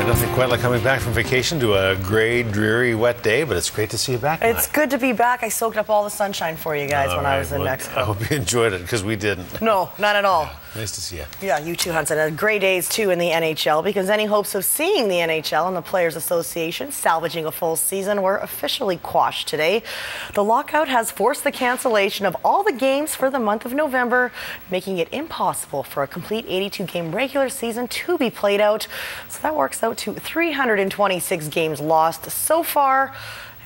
right, nothing quite like coming back from vacation to a gray, dreary, wet day, but it's great to see you back. It's good to be back. I soaked up all the sunshine for you guys when I was in Mexico. I hope you enjoyed it, because we didn't. No, not at all. Yeah, nice to see you. Yeah, you too, Hudson. Gray days, too, in the NHL, because any hopes of seeing the NHL and the Players Association salvaging a full season were officially quashed today. The lockout has forced the cancellation of all the games for the month of November, making it impossible for a complete 82-game regular season to be played out. So that works out to 326 games lost so far,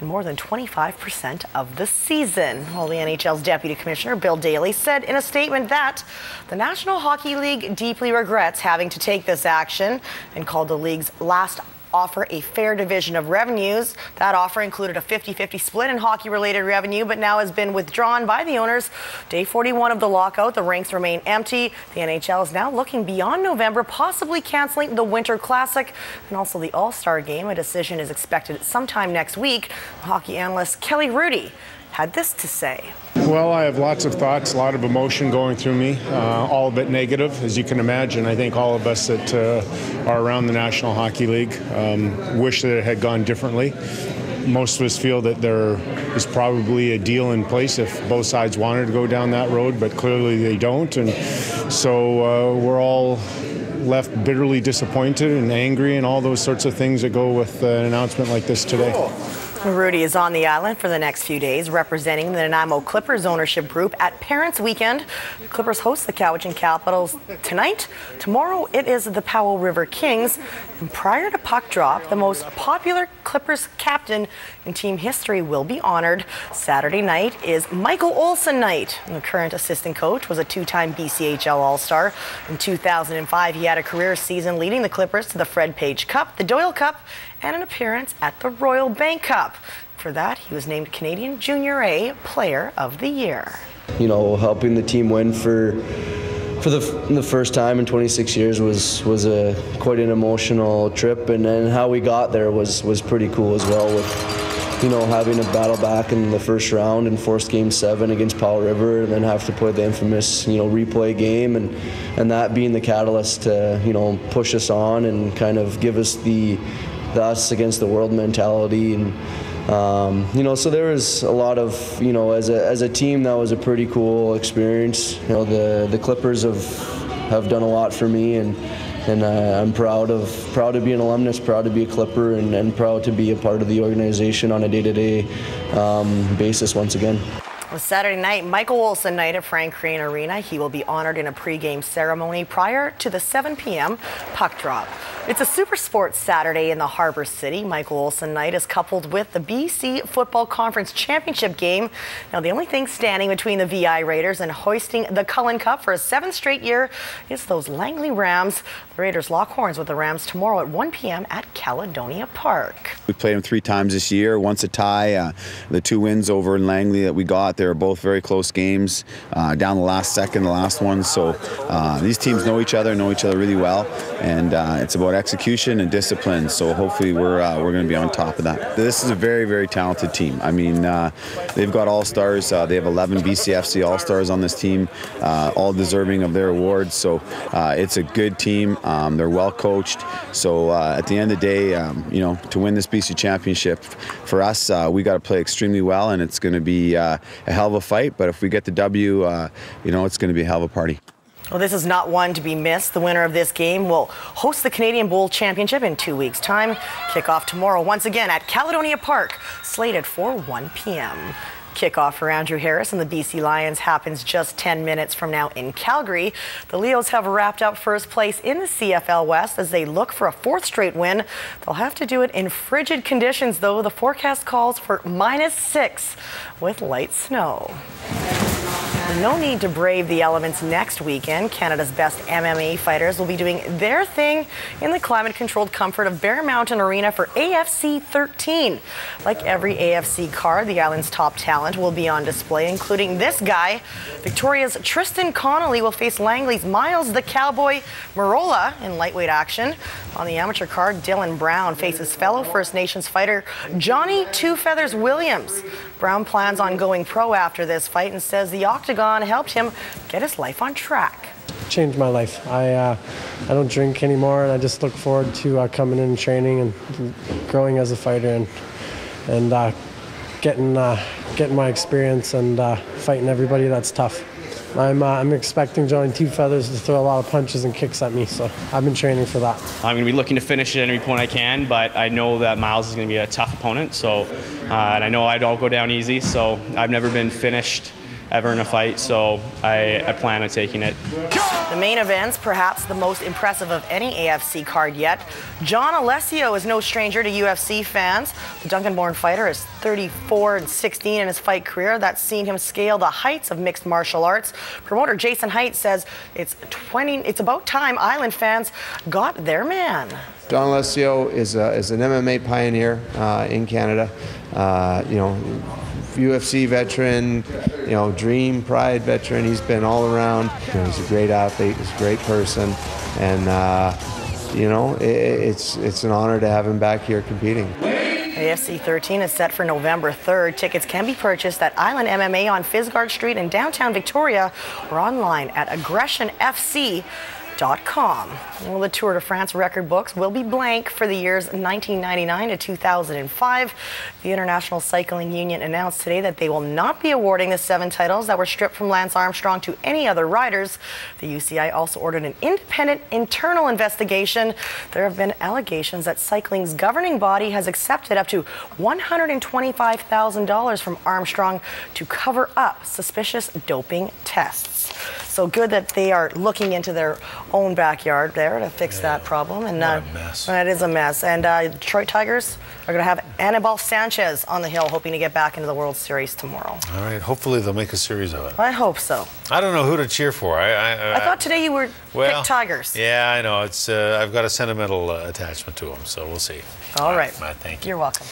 and more than 25% of the season. Well, the NHL's Deputy Commissioner, Bill Daly, said in a statement that the National Hockey League deeply regrets having to take this action and called the league's last offer a fair division of revenues. That offer included a 50-50 split in hockey-related revenue, but now has been withdrawn by the owners. Day 41 of the lockout, the rinks remain empty. The NHL is now looking beyond November, possibly canceling the Winter Classic and also the All-Star Game. A decision is expected sometime next week. Hockey analyst Kelly Rudy had this to say. Well, I have lots of thoughts, a lot of emotion going through me, all a bit negative, as you can imagine. I think all of us that are around the National Hockey League wish that it had gone differently. Most of us feel that there is probably a deal in place if both sides wanted to go down that road, but clearly they don't. And so we're all left bitterly disappointed and angry and all those sorts of things that go with an announcement like this today. Rudy is on the island for the next few days, representing the Nanaimo Clippers ownership group at Parents Weekend. The Clippers host the Cowichan Capitals tonight. Tomorrow it is the Powell River Kings. And prior to puck drop, the most popular Clippers captain in team history will be honored. Saturday night is Michael Olson night. The current assistant coach was a two-time BCHL All-Star. In 2005, he had a career season leading the Clippers to the Fred Page Cup, the Doyle Cup, and an appearance at the Royal Bank Cup. For that, he was named Canadian Junior A Player of the Year. You know, helping the team win for the first time in 26 years was quite an emotional trip, and then how we got there was pretty cool as well, with, you know, having a battle back in the first round and forced Game 7 against Powell River, and then have to play the infamous, you know, replay game, and that being the catalyst to, you know, push us on and kind of give us the us against the world mentality. And you know, so there was a lot of, you know, as a team, that was a pretty cool experience. You know, the Clippers have done a lot for me, and I'm proud to be an alumnus, proud to be a Clipper, and proud to be a part of the organization on a day-to-day basis once again. Saturday night, Michael Olson night at Frank Crane Arena. He will be honored in a pre-game ceremony prior to the 7 p.m. puck drop. It's a super sports Saturday in the Harbor City. Michael Olson night is coupled with the BC Football Conference Championship game. Now, the only thing standing between the VI Raiders and hoisting the Cullen Cup for a 7th straight year is those Langley Rams. The Raiders lock horns with the Rams tomorrow at 1 p.m. at Caledonia Park. We played them 3 times this year, once a tie. The 2 wins over in Langley that we got, they were both very close games, down the last second, the last one. So these teams know each other really well, and it's about execution and discipline. So hopefully we're going to be on top of that. This is a very, very talented team. I mean, they've got all-stars. They have 11 BCFC all-stars on this team, all deserving of their awards. So it's a good team. They're well coached. So at the end of the day, you know, to win this BC championship, for us, we got to play extremely well, and it's going to be a hell of a fight. But if we get the W, you know, it's going to be a hell of a party. Well, this is not one to be missed. The winner of this game will host the Canadian Bowl Championship in 2 weeks' time. Kickoff tomorrow, once again at Caledonia Park, slated for 1 p.m. Kickoff for Andrew Harris and the BC Lions happens just 10 minutes from now in Calgary. The Leos have wrapped up first place in the CFL West as they look for a 4th straight win. They'll have to do it in frigid conditions, though. The forecast calls for -6 with light snow. No need to brave the elements next weekend. Canada's best MMA fighters will be doing their thing in the climate-controlled comfort of Bear Mountain Arena for AFC 13. Like every AFC card, the island's top talent will be on display, including this guy. Victoria's Tristan Connolly will face Langley's Miles the Cowboy Marola in lightweight action. On the amateur card, Dylan Brown faces fellow First Nations fighter Johnny Two Feathers Williams. Brown plans on going pro after this fight and says the octagon helped him get his life on track. changed my life. I don't drink anymore, and I just look forward to coming in and training and growing as a fighter and getting my experience and fighting everybody that's tough. I'm expecting Johnny Two Feathers to throw a lot of punches and kicks at me, so I've been training for that. I'm going to be looking to finish at any point I can, but I know that Miles is going to be a tough opponent, so and I know I don't go down easy, so I've never been finished ever in a fight, so I plan on taking it. The main events, perhaps the most impressive of any AFC card yet. John Alessio is no stranger to UFC fans. The Duncan-born fighter is 34-16 in his fight career. That's seen him scale the heights of mixed martial arts. Promoter Jason Height says it's about time Island fans got their man. John Alessio is an MMA pioneer in Canada. UFC veteran, Dream Pride veteran. He's been all around. He's a great athlete. He's a great person, and it's an honor to have him back here competing. AFC 13 is set for November 3rd. Tickets can be purchased at Island MMA on Fisgard Street in downtown Victoria or online at aggressionfc.com. Well, the Tour de France record books will be blank for the years 1999 to 2005. The International Cycling Union announced today that they will not be awarding the 7 titles that were stripped from Lance Armstrong to any other riders. The UCI also ordered an independent internal investigation. There have been allegations that cycling's governing body has accepted up to $125,000 from Armstrong to cover up suspicious doping tests. So good that they are looking into their own backyard there to fix that problem. And what a mess. It is a mess. And Detroit Tigers are going to have Anibal Sanchez on the hill, hoping to get back into the World Series tomorrow. All right, hopefully they'll make a series of it. I hope so. I don't know who to cheer for. I thought today you were pick Tigers. Yeah, I know. It's I've got a sentimental attachment to them, so we'll see. All right. Matt, thank you. You're welcome.